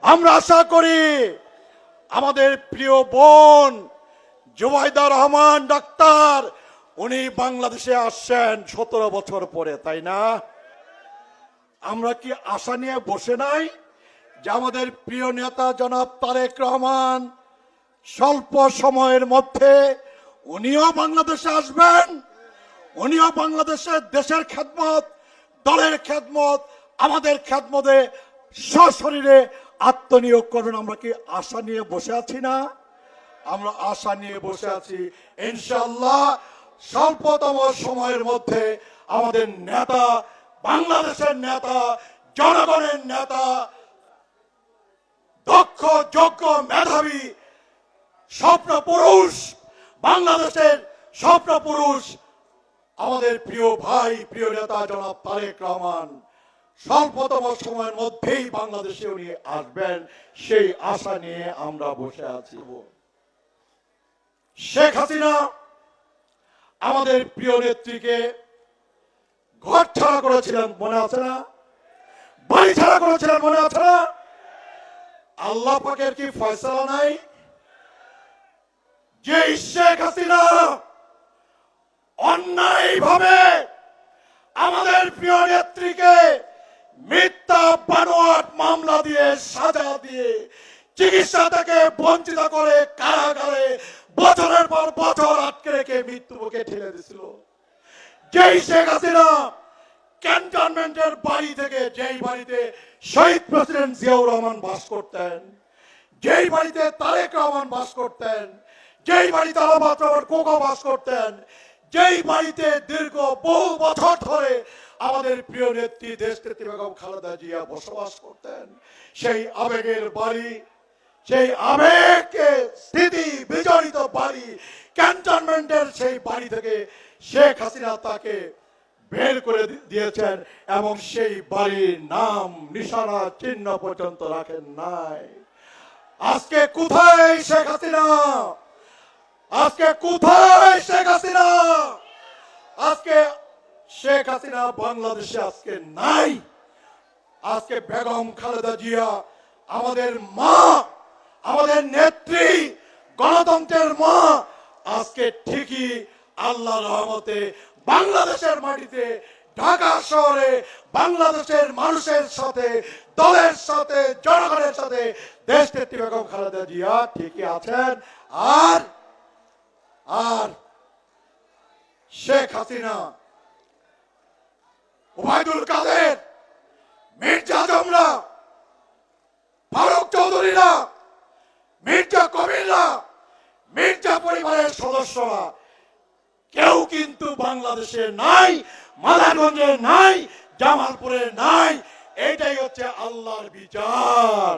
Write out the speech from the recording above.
আমরা আশা করি আমাদের প্রিয় বোন জুবাইদা রহমান ডাক্তার উনি বাংলাদেশে আসছেন 17 বছর পরে, তাই না? আমরা কি আশা নিয়ে বসে নাই যে আমাদের প্রিয় নেতা জনাব তারেক রহমান স্বল্প সময়ের মধ্যে উনিও বাংলাদেশে আসবেন, উনিও বাংলাদেশের দেশের খেদমত, দলের খেদমত, আমাদের খেদমতে সশরীরে আত্মনিয়োগ করবেন? আমরা কি আশা নিয়ে বসে আছি না? আমরা আশা নিয়ে বসে আছি। ইনশাআল্লাহ স্বল্পতম সময়ের মধ্যে আমাদের নেতা, বাংলাদেশের নেতা, জনগণের নেতা, দক্ষ যোগ্য মেধাবী স্বপ্ন পুরুষ, বাংলাদেশের স্বপ্ন পুরুষ আমাদের প্রিয় ভাই, প্রিয় নেতা জনাব তারেক রহমান স্বল্পতম সময়ের মধ্যেই বাংলাদেশে উনি আসবেন, সেই আশা নিয়ে আমরা বসে আছি। শেখ হাসিনা আমাদের প্রিয় নেত্রীকে ঘর ছাড়া করেছিলেন, মনে আছে না? বাড়ি ছাড়া করেছিলেন, মনে আছে না? আল্লাহ পাকের কি ফয়সালা নাই যে শেখ হাসিনা অন্যায়ভাবে আমাদের প্রিয় নেত্রীকে মিথ্যা বানোয়াট মামলা দিয়ে, সাজা দিয়ে, চিকিৎসা থেকে বঞ্চিত করে কারাগারে বছরের পর বছর আটকে রেখে মৃত্যু মুখে ঠেলে দিয়েছিল? যেই শেখ হাসিনা ক্যান্টনমেন্টের বাড়ি থেকে, যেই বাড়িতে শহীদ প্রেসিডেন্ট জিয়াউর রহমান বাস করতেন, যেই বাড়িতে তারেক রহমান বাস করতেন, যেই বাড়িতে আলামাত রহমান কোকা বাস করতেন, যেই বাড়িতে দীর্ঘ বহু বছর ধরে আমাদের প্রিয় নেত্রী দেশনেত্রী বেগম খালেদা জিয়া বসবাস করতেন, সেই আবেগের বাড়ি, সেই আবেগকে স্মৃতি বিজড়িত বাড়ি, ক্যান্টনমেন্টের সেই বাড়ি থেকে শেখ হাসিনা তাকে বের করে দিয়েছেন এবং সেই বাড়ির নাম নিশানা চিহ্ন পর্যন্ত রাখেন নাই। আজকে কোথায় শেখ হাসিনা? আজকে কোথায় শেখ হাসিনা? আজকে শেখ হাসিনা বাংলাদেশে আজকে নাই। আজকে বেগম খালেদা জিয়া আমাদের মা, আমাদের নেত্রী, গণতন্ত্রের মা আজকে ঠিকই আল্লাহর রহমতে বাংলাদেশের মাটিতে, ঢাকা শহরে বাংলাদেশের মানুষের সাথে, দলের সাথে, জনগণের সাথে দেশনেত্রী বেগম খালেদা জিয়া ঠিকই আছেন। আর আর শেখ হাসিনা, ওবায়দুল কাদের, মির্জা আজমরা, ফারুক চৌধুরীরা, মির্জা কবিররা, মির্জা পরিবারের সদস্যরা কেউ কিন্তু বাংলাদেশে নাই, মাদারগঞ্জে নাই, জামালপুরে নাই। এটাই হচ্ছে আল্লাহর বিচার।